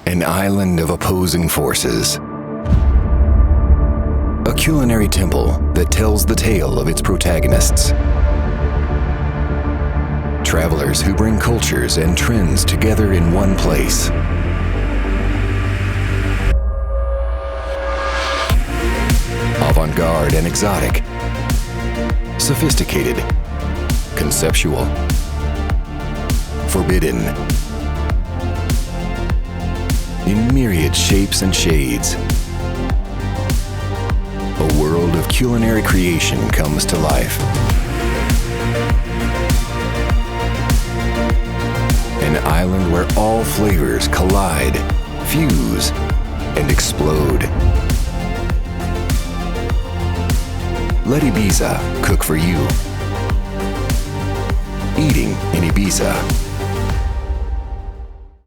An island of opposing forces. A culinary temple that tells the tale of its protagonists. Travelers who bring cultures and trends together in one place. Avant-garde and exotic. Sophisticated. Conceptual. Forbidden. In myriad shapes and shades, a world of culinary creation comes to life. An island where all flavors collide, fuse, and explode. Let Ibiza cook for you. Eating in Ibiza.